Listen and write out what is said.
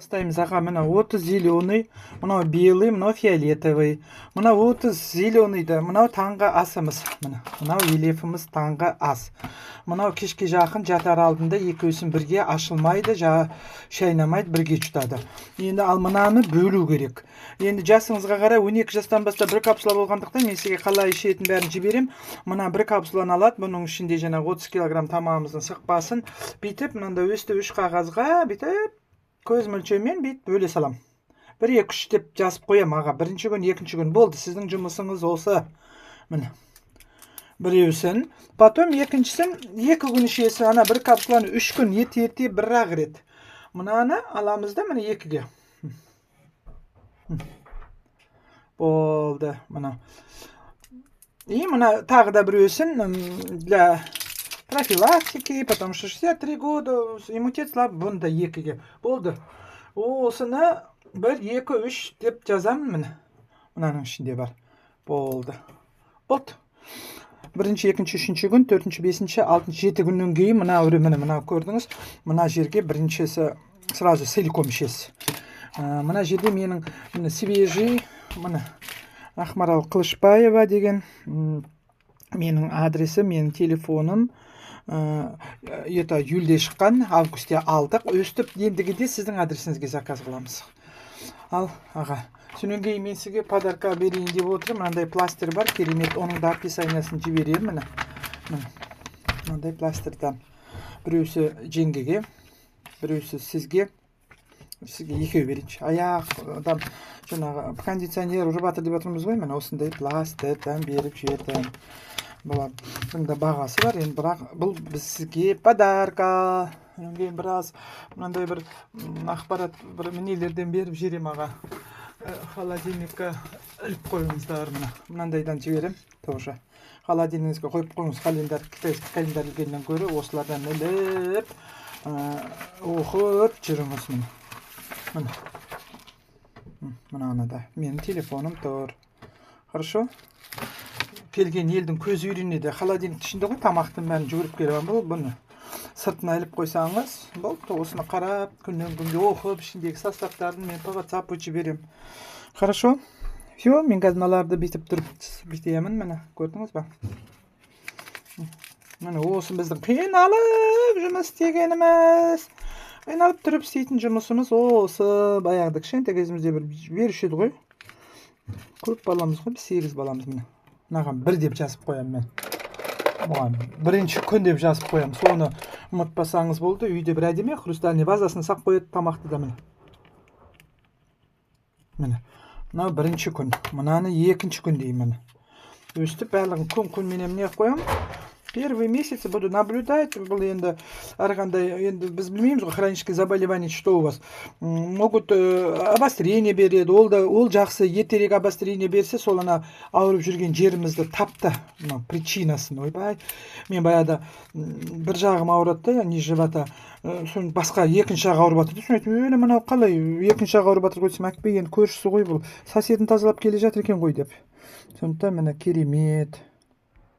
Ставим аға, мына 30 зеленый, мынау белый, мынау фиолетовый. Мынау 30 зеленыйді, мынау таңғы асымыз. Мынау елефіміз таңғы ас. Мынау кешке жақын жатар алдында екеуісін бірге ашылмайды, шайнамайды, бірге жұтады. Енді ал мынаны бөлу керек. Енді жасыңызға қарай 12 жастан бастап бір капсула болғандықтан мен сізге қалай ішетін бәрін жіберем. Мына бір капсуланы алады, бұның ішінде жаңа 30 килограмм тамағымыздың сықпасын. Бүйтіп, мынанда өсті 3 қағазға, бүйтіп көз мөлшермен бүйтіп бөле салам. 1-2-3 деп жазып қоям аға. Бірінші күн, екінші күн болды. Сіздің жұмысыңыз осы. Міне. Біреусін. Потом екіншісін 2 күн ішесі. Ана бір капсуланы 3 күн ерте бір-ақ рет. Мынаны аламыз да міне 2-ге. Болды. Мына. И мына тағы да біреусін для профилактики, потому что 63 года, иммунитет слаб, бұны да 2-ге. Болды. Осыны 1-2-3 деп жазамын міне. Мынаның ішінде бар. Болды. Болды. 1-ші, 2-ші, 3-ші күн, 4-ші, 5-ші, 6-ші, 7 күннен кейін мына көрдіңіз. Мына жерге біріншісі сразу силикон ішесі. Мына жерде менің свежий, Ақмарал Қылышбаева деген менің адресі, менің телефоным. Это июльде шыққан, августте алдық. Өстіп, ендігіде сіздің адресіңізге заказ қыламыз. Ал, аға. Сонан кейін мен сізге подарка берейін деп отырмын. Мынандай пластир бар, керемет. Оның да описаниясын жіберем. Мынандай пластирдан. Біреусі жеңгеге, біреусі сізге. Сізге екеу берейінші. Аяқ, жаңағы кондиционер ұрып атыр деп отырмыз ғой. Мына осындай пластирдан беріп жерден. Бұнда бағасы бар, енді бірақ бұл сізге подарка. Кейін біраз мынандай бір ақпарат бір мінелерден беріп жерем аға. Холодильникке іліп қойыңыздар мына. Мынандайдан жіберем тоже. Холодильникке қойып қойыңыз, китайский календарь ілгеннен көрі осылардан іліп оқып жүріңіз мына. Мына анада. Менің телефоным тұр. Хорошо? Келген елдің көзі үйренеді. Холодильник ішінде ғой тамақтың бәрін жүгіріп келіп бұны сыртына іліп қойсаңыз, осыны қарап, күннен күнге оқып, ішіндегі составтарын мен WhatsApp жіберем. Хорошо? Все, мен қазір мыналарды бүйтіп тұрып бүйтемін, міне, көрдіңіз ба? Міне, осы біздің қиналып жұмыс істегеніміз. Қиналып тұрып істейтін жұмысымыз осы баяғыда кішкентай кезімізде бір беруші еді ғой. Көп баламыз ғой, 8 баламыз міне. Мынаған 1 деп жазып қоям мен. Бұған 1-ші күн деп жазып қоям. Соны ұмытпасаңыз болды. Үйде бір әдеме хрустальный вазасын сақ қояды тамақты да міне. Міне. Мынау 1-ші күн. Мынаны 2-ші күн деймін. Өстіп барлығын күн менен не қоям. Первые месяцы буду наблюдать. Бұл енді әрқандай, енді біз білмейміз ғой, хроническое заболевание, что у вас. Могут обострение береді. Ол жақсы ертерек обострение берсе, сол ана ауырып жүрген жерімізді тапты. Причинасын. Ойбай. Мен баяда бір жағым ауырады, не живота. Соң басқа 2-ші жағы ауырып жатыр. Соң айтым, өлі мынау қалай 2-ші жағы ауырып жатыр қойсам, әкпей енді көршісі ғой бұл. Соседін тазалап келе жатыр екен ғой деп. Сондықтан міне керемет.